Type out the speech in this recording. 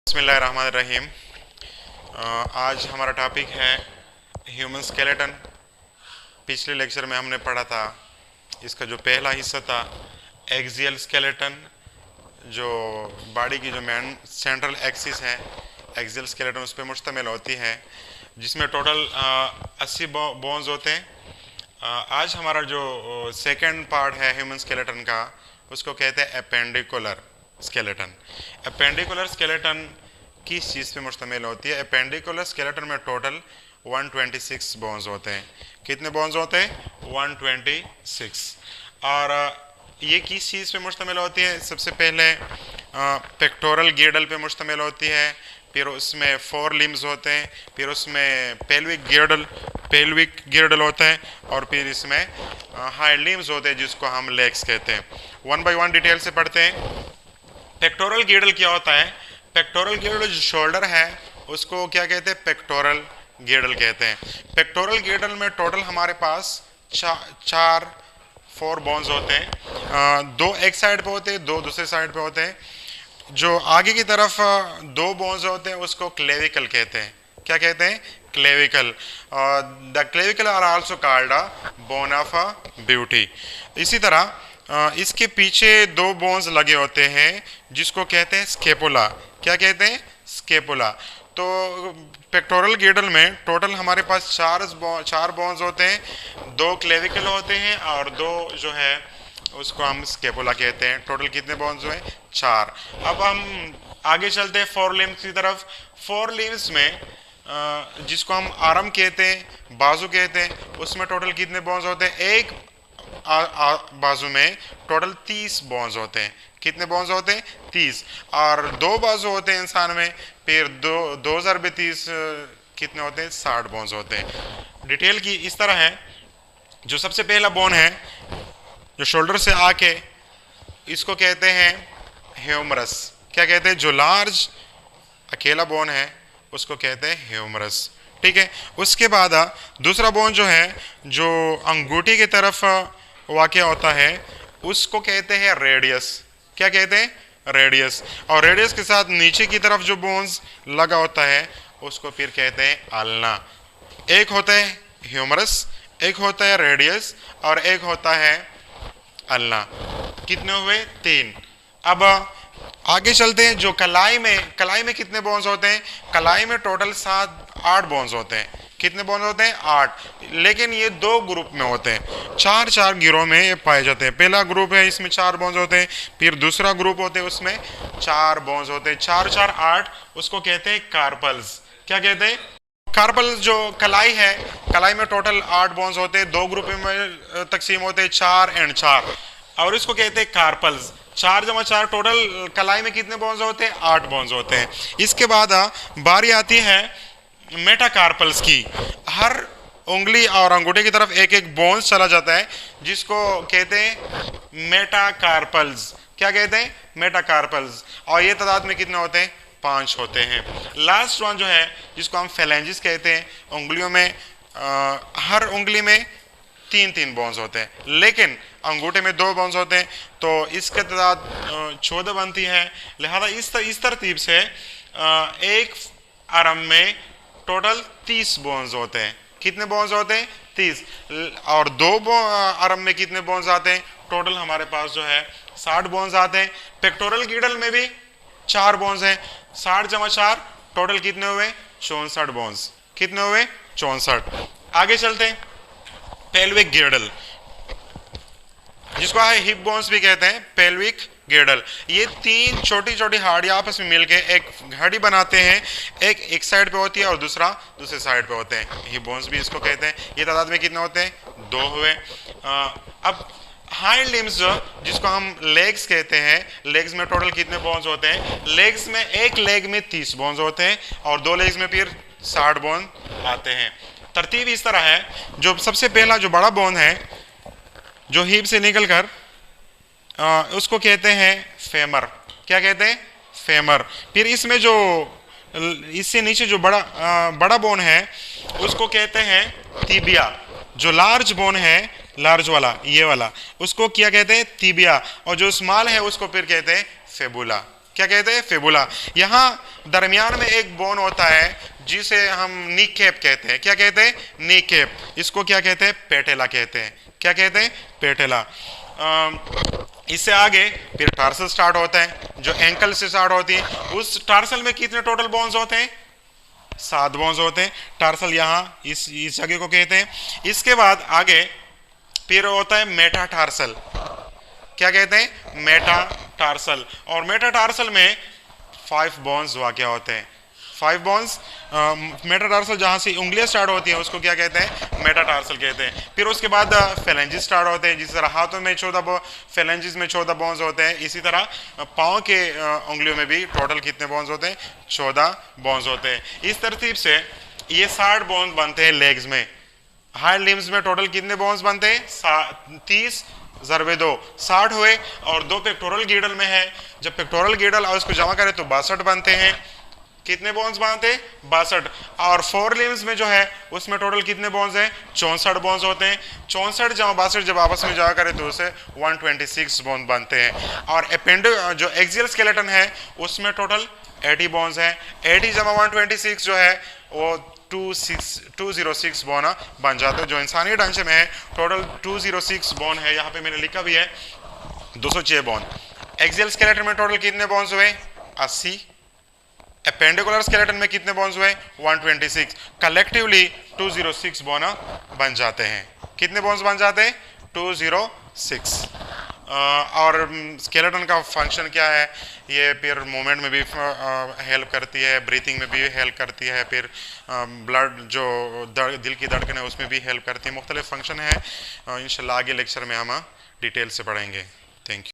बिस्मिल्लाहिर्रहमानिर्रहीम। आज हमारा टॉपिक है ह्यूमन स्केलेटन। पिछले लेक्चर में हमने पढ़ा था, इसका जो पहला हिस्सा था एक्सियल स्केलेटन, जो बॉडी की जो मेन सेंट्रल एक्सिस है एक्सियल स्केलेटन उस पर मुश्तमिल होती है, जिसमें टोटल 80 बोन्स होते हैं। आज हमारा जो सेकंड पार्ट है ह्यूमन स्केलेटन का, उसको कहते हैं एपेंडिकुलर स्केलेटन। एपेंडिकुलर स्केलेटन किस चीज़ पे मुश्तमिल होती है? एपेंडिकुलर स्केलेटन में टोटल 126 बोन्स होते हैं। कितने बोन्स होते हैं? 126। और ये किस चीज़ पे मुश्तमिल होती है? सबसे पहले पेक्टोरल गियडल पे मुश्तमिल होती है, फिर उसमें 4 लिम्स होते हैं, फिर उसमें पेल्विक गियडल होता है, और फिर इसमें हाइंड लिम्स होते हैं जिसको हम लेग्स कहते हैं। वन बाय वन डिटेल से पढ़ते हैं। पेक्टोरल गियडल क्या होता है? पेक्टोरल गियडल जो शोल्डर है उसको क्या कहते हैं? पेक्टोरल गियडल कहते हैं। पेक्टोरल गियडल में टोटल हमारे पास 4 बोन्स होते हैं। 2 एक साइड पे होते हैं, 2 दूसरे साइड पे होते हैं। जो आगे की तरफ 2 बोन्स होते हैं उसको क्लेविकल कहते हैं। क्या कहते हैं? Clavicle. The clavicle are also called a bone of beauty. इसी तरह इसके पीछे 2 बोन्स लगे होते हैं जिसको कहते हैं स्केपुला। क्या कहते हैं? स्केपुला। तो पेक्टोरल गियडल में टोटल हमारे पास 4 बोन्स होते हैं, 2 क्लेविकल होते हैं और 2 जो है उसको हम स्केपुला कहते हैं। टोटल कितने बोन्स हुए? 4। अब हम आगे चलते हैं 4 लिम्स की तरफ। 4 लिम्स में जिसको हम आर्म कहते हैं, बाजू कहते हैं, उसमें टोटल कितने बोन्स होते हैं? एक बाजू में टोटल 30 बोन्स होते हैं। कितने बोन्स होते हैं? 30। और 2 बाजू होते हैं इंसान में, फिर 2 ज़रबे 30 कितने होते हैं? 60 बोन्स होते हैं। डिटेल की इस तरह है। जो सबसे पहला बोन है जो शोल्डर से आके, इसको कहते हैं ह्यूमरस। क्या कहते हैं? जो लार्ज अकेला बोन है उसको कहते हैं ह्यूमरस। ठीक है। उसके बाद दूसरा बोन जो है, जो अंगूठी की तरफ वाक़या होता है, उसको कहते हैं रेडियस। क्या कहते हैं? रेडियस। और रेडियस के साथ नीचे की तरफ जो बोन्स लगा होता है उसको फिर कहते हैं अल्ना। एक होता है ह्यूमरस, एक होता है रेडियस, और एक होता है अल्ना। कितने हुए? 3। अब आगे चलते हैं। जो कलाई में कितने बोन्स होते हैं? कलाई में टोटल 8 बोन्स होते हैं। कितने बोन्स होते हैं? 8। लेकिन ये 2 ग्रुप में होते हैं, 4 गिरोह में ये पाए जाते हैं। पहला ग्रुप है, इसमें 4 बोन्स होते हैं, फिर दूसरा ग्रुप होते हैं, उसमें 4 बोन्स होते हैं। 4 4 8, उसको कहते हैं कार्पल्स। क्या कहते हैं? कार्पल्स। जो कलाई है, कलाई में टोटल 8 बोन्स होते हैं, 2 ग्रुप में तकसीम होते हैं, 4 और 4, और इसको कहते हैं कार्पल्स। 4 जमा 4 टोटल कलाई में कितने बोन्स होते हैं? 8 बोन्स होते हैं। इसके बाद बारी आती है मेटाकार्पल्स की। हर उंगली और अंगूठे की तरफ एक एक बोन्स चला जाता है, जिसको कहते हैं मेटाकार्पल्स। क्या कहते हैं? मेटाकार्पल्स। और ये तादाद में कितने होते हैं? 5 होते हैं। लास्ट वन जो है, जिसको हम फेलेंजिस कहते हैं, उंगलियों में हर उंगली में 3 बोन्स होते हैं, लेकिन अंगूठे में 2 बोन्स होते हैं, तो इसके तादाद 14 बनती है। लिहाजा इस तरतीब से एक आर्म में टोटल 30 बोन्स होते हैं। कितने बोन्स होते हैं? 30। और 2 आर्म में कितने बोन्स आते हैं? टोटल हमारे पास जो है 60 बोन्स आते हैं। पेक्टोरल गियडल में भी 4 बोन्स हैं। 60 जमा 4 टोटल कितने हुए? 64 बोन्स। कितने हुए? 64। आगे चलते हैं। पेल्विक गियडल, जिसको हिप बोन्स भी कहते हैं, पेल्विक गियडल। ये 3 छोटी छोटी हड्डियां आपस में मिलके एक हड्डी बनाते हैं। एक साइड पे होती है और दूसरे साइड पे होते हैं। हिप बोन्स भी इसको कहते हैं। ये तादाद में कितने होते हैं? 2 हुए। अब हाइंड लिम्स जिसको हम लेग्स कहते हैं, लेग्स में टोटल कितने बोन्स होते हैं? लेग्स में एक लेग में 30 बोन्स होते हैं, और 2 लेग्स में फिर 60 बोन आते हैं। तरतीब इस तरह है। जो सबसे पहला जो बड़ा बोन है, जो हिप से निकल कर उसको कहते हैं फेमर। क्या कहते हैं? फेमर। फिर इसमें जो इससे नीचे जो बड़ा बोन है उसको कहते हैं तिबिया। जो लार्ज बोन है, लार्ज वाला, ये वाला, उसको क्या कहते हैं? तिबिया। और जो स्मॉल है उसको फिर कहते हैं फेबुला। क्या कहते हैं, फिबुला। यहाँ दरमियान में एक बोन होता है जिसे हम नी कैप कहते हैं। क्या कहते हैं, नी कैप। इसको क्या कहते हैं, पेटेला कहते हैं। क्या कहते हैं, पेटेला। इससे आगे फिर टार्सल स्टार्ट होता है, जो एंकल से स्टार्ट होती है। उस टार्सल में कितने टोटल बोन्स होते हैं, 7 बोन्स होते हैं। टार्सल यहाँ इस जगह को कहते हैं। इसके बाद आगे फिर होता है मेटाटार्सल। क्या कहते हैं, मेटाटार्सल। और मेटाटार्सल में 5 बोन्स वाक़ होते हैं। 5 बोन्स। मेटाटार्सल जहाँ से उंगलियां स्टार्ट होती हैं उसको क्या कहते हैं, मेटाटार्सल कहते हैं। फिर उसके बाद फेलेंजिस स्टार्ट होते हैं। जिस तरह हाथों में 14 फेलेंजिस में 14 बोन्स होते हैं, इसी तरह पाँव के उंगलियों में भी टोटल कितने बोन्स होते हैं, 14 बोन्स होते हैं। इस तरतीब से ये 60 बोन्स बनते हैं लेग्स में। हाइंड लिम्स में टोटल कितने बोन्स बनते हैं, 30 ज़रबे 2 60 हुए। और 2 पेक्टोरल गिडल में है। जब पेक्टोरल गिडल और इसको जमा करें तो 62 बनते हैं। कितने बोन्स बनते हैं, 62। और 4 लिम्स में जो है उसमें टोटल कितने बोन्स हैं, 64 बोन्स होते हैं। 64 जमा 62 जब आपस में जमा करें तो उसे 126 बोन बनते हैं। और जो एक्सियल स्केलेटन है उसमें टोटल 80 बोन्स हैं। 80 जमा 126 जो है वो 206 बोन बन जाते हैं। जो इंसानी ढांचे में है टोटल 206 बोन है। यहाँ पे मैंने लिखा भी है 206 बोन। एक्सियल स्केलेटन में टोटल कितने बोन्स हुए, 80। एपेंडिकुलर स्केलेटन में कितने बोन्स हुए, 126। कलेक्टिवली 206 बोन बन जाते हैं। कितने बोन्स बन जाते हैं, 206। और स्केलेटन का फंक्शन क्या है, ये फिर मूवमेंट में भी हेल्प करती है, ब्रीथिंग में भी हेल्प करती है, फिर ब्लड जो दिल की धड़कन है उसमें भी हेल्प करती है। मुख्तलिफ फंक्शन है। इंशाल्लाह आगे लेक्चर में हम डिटेल से पढ़ेंगे। Thank you.